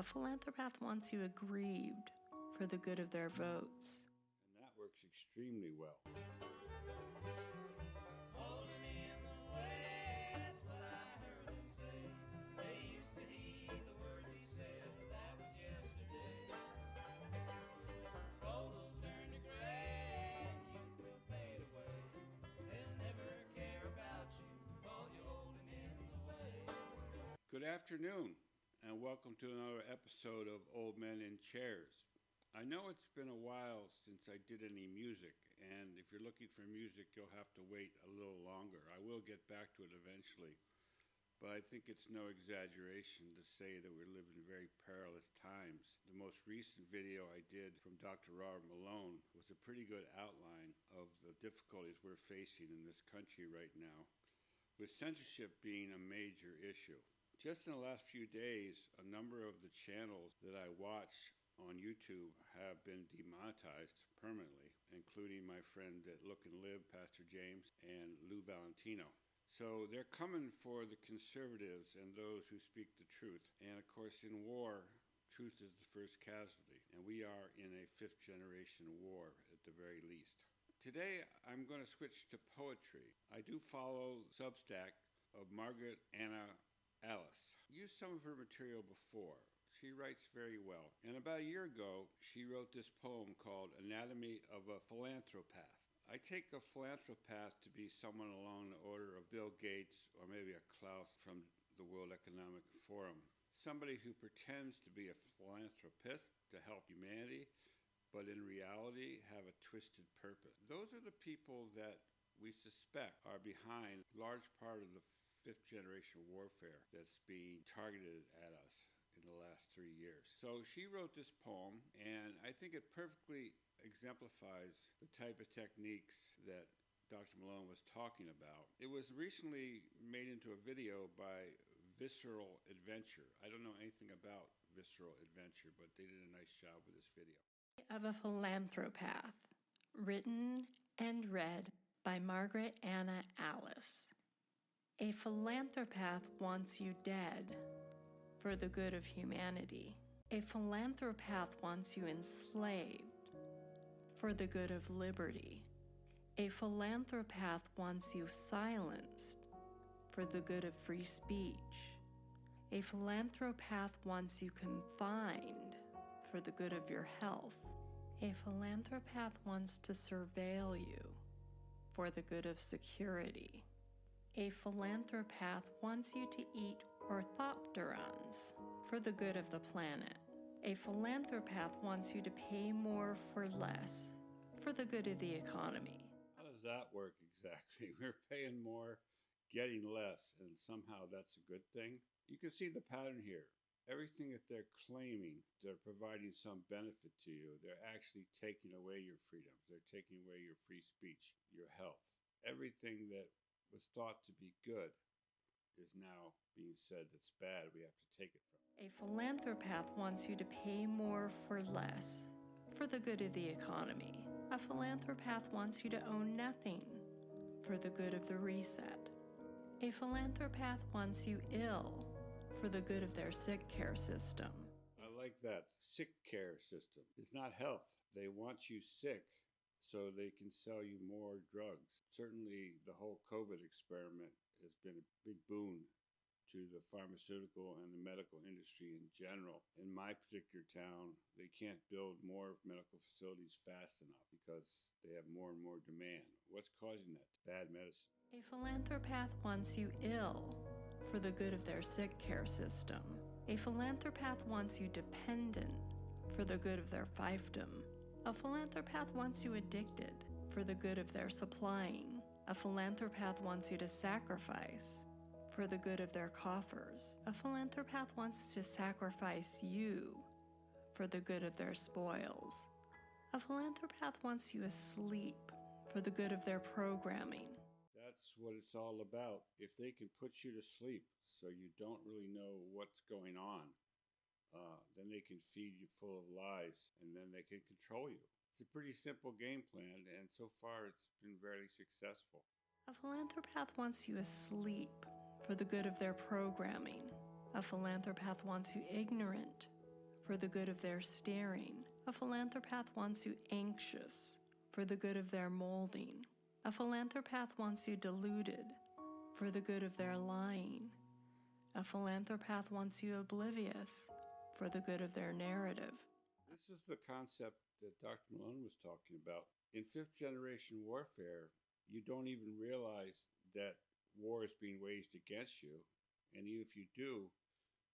philanthropath wants you aggrieved for the good of their votes. And that works extremely well. Holding in the way, that's what I heard them say. They used to heed the words he said, but that was yesterday. Gold will turn to gray, and youth will fade away. They'll never care about you, call you holding in the way. Good afternoon, and welcome to another episode of Old Men in Chairs. I know it's been a while since I did any music, and if you're looking for music, you'll have to wait a little longer. I will get back to it eventually, but I think it's no exaggeration to say that we live in very perilous times. The most recent video I did from Dr. Robert Malone was a pretty good outline of the difficulties we're facing in this country right now, with censorship being a major issue. Just in the last few days, a number of the channels that I watch on YouTube have been demonetized permanently, including my friend at Look and Live, Pastor James, and Lou Valentino. So they're coming for the conservatives and those who speak the truth. And of course, in war, truth is the first casualty, and we are in a fifth generation war at the very least. Today, I'm going to switch to poetry. I do follow substack of Margaret Anna Alice. Used some of her material before. She writes very well. And about a year ago, she wrote this poem called Anatomy of a Philanthropath. I take a philanthropath to be someone along the order of Bill Gates or maybe a Klaus from the World Economic Forum. Somebody who pretends to be a philanthropist to help humanity, but in reality have a twisted purpose. Those are the people that we suspect are behind a large part of the fifth generation warfare that's being targeted at us in the last 3 years. So she wrote this poem, and I think it perfectly exemplifies the type of techniques that Dr. Malone was talking about. It was recently made into a video by Visceral Adventure. I don't know anything about Visceral Adventure, but they did a nice job with this video. Of a Philanthropath, written and read by Margaret Anna Alice. A philanthropath wants you dead for the good of humanity. A philanthropath wants you enslaved for the good of liberty. A philanthropath wants you silenced for the good of free speech. A philanthropath wants you confined for the good of your health. A philanthropath wants to surveil you for the good of security. A philanthropath wants you to eat orthopterons for the good of the planet. A philanthropath wants you to pay more for less for the good of the economy. How does that work exactly? We're paying more, getting less, and somehow that's a good thing? You can see the pattern here. Everything that they're claiming, they're providing some benefit to you. They're actually taking away your freedoms. They're taking away your free speech, your health. Everything that was thought to be good is now being said that's bad. We have to take it from them. A philanthropath wants you to pay more for less for the good of the economy. A philanthropath wants you to own nothing for the good of the reset. A philanthropath wants you ill for the good of their sick care system. I like that. Sick care system. It's not health. They want you sick so they can sell you more drugs. Certainly the whole COVID experiment has been a big boon to the pharmaceutical and the medical industry in general. In my particular town, they can't build more medical facilities fast enough because they have more and more demand. What's causing that? Bad medicine. A philanthropath wants you ill for the good of their sick care system. A philanthropath wants you dependent for the good of their fiefdom. A philanthropath wants you addicted for the good of their supplying. A philanthropath wants you to sacrifice for the good of their coffers. A philanthropath wants to sacrifice you for the good of their spoils. A philanthropath wants you asleep for the good of their programming. That's what it's all about. If they can put you to sleep so you don't really know what's going on, then they can feed you full of lies, and then they can control you. It's a pretty simple game plan, and so far it's been very successful. A philanthropath wants you asleep for the good of their programming. A philanthropath wants you ignorant for the good of their staring. A philanthropath wants you anxious for the good of their molding. A philanthropath wants you deluded for the good of their lying. A philanthropath wants you oblivious for the good of their narrative. This is the concept that Dr. Malone was talking about. In fifth generation warfare, you don't even realize that war is being waged against you. And even if you do,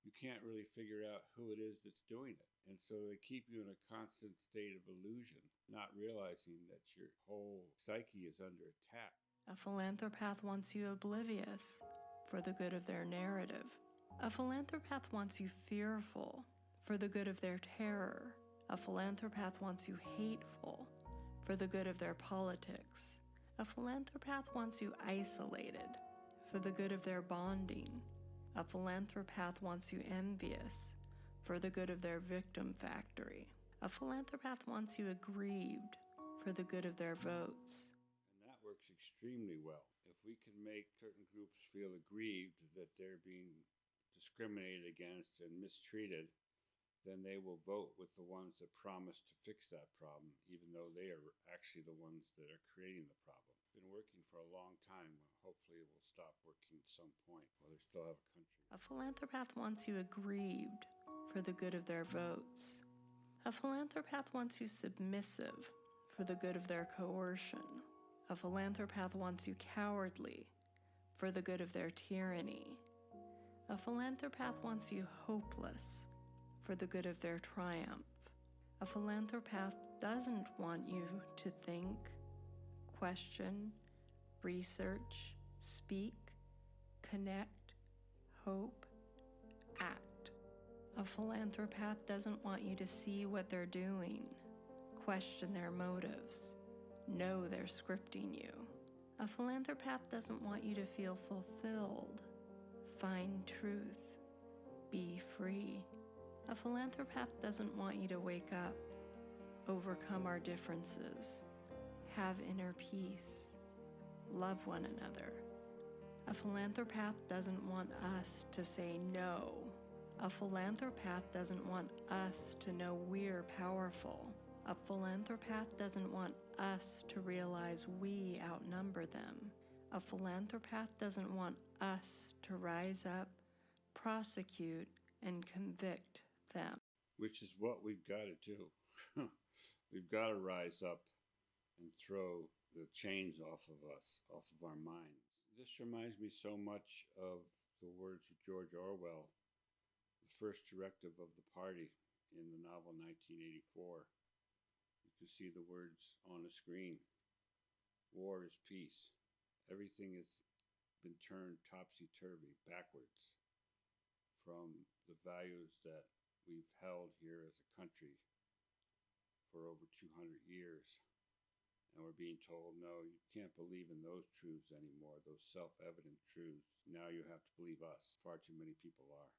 you can't really figure out who it is that's doing it. And so they keep you in a constant state of illusion, not realizing that your whole psyche is under attack. A philanthropath wants you oblivious for the good of their narrative. A philanthropath wants you fearful for the good of their terror. A philanthropath wants you hateful for the good of their politics. A philanthropath wants you isolated for the good of their bonding. A philanthropath wants you envious for the good of their victim factory. A philanthropath wants you aggrieved for the good of their votes. And that works extremely well. If we can make certain groups feel aggrieved that they're being discriminated against and mistreated, then they will vote with the ones that promise to fix that problem, even though they are actually the ones that are creating the problem. It's been working for a long time. Hopefully it will stop working at some point while they still have a country. A philanthropath wants you aggrieved for the good of their votes. A philanthropath wants you submissive for the good of their coercion. A philanthropath wants you cowardly for the good of their tyranny. A philanthropath wants you hopeless for the good of their triumph. A philanthropath doesn't want you to think, question, research, speak, connect, hope, act. A philanthropath doesn't want you to see what they're doing, question their motives, know they're scripting you. A philanthropath doesn't want you to feel fulfilled, find truth, be free. A philanthropath doesn't want you to wake up, overcome our differences, have inner peace, love one another. A philanthropath doesn't want us to say no. A philanthropath doesn't want us to know we're powerful. A philanthropath doesn't want us to realize we outnumber them. A philanthropath doesn't want us to rise up, prosecute, and convict them. Which is what we've got to do. We've got to rise up and throw the chains off of us, off of our minds. This reminds me so much of the words of George Orwell, the first directive of the party in the novel 1984. You can see the words on the screen. War is peace. Everything has been turned topsy-turvy, backwards from the values that we've held here as a country for over 200 years. And we're being told, no, you can't believe in those truths anymore, those self-evident truths. Now you have to believe us. Far too many people are.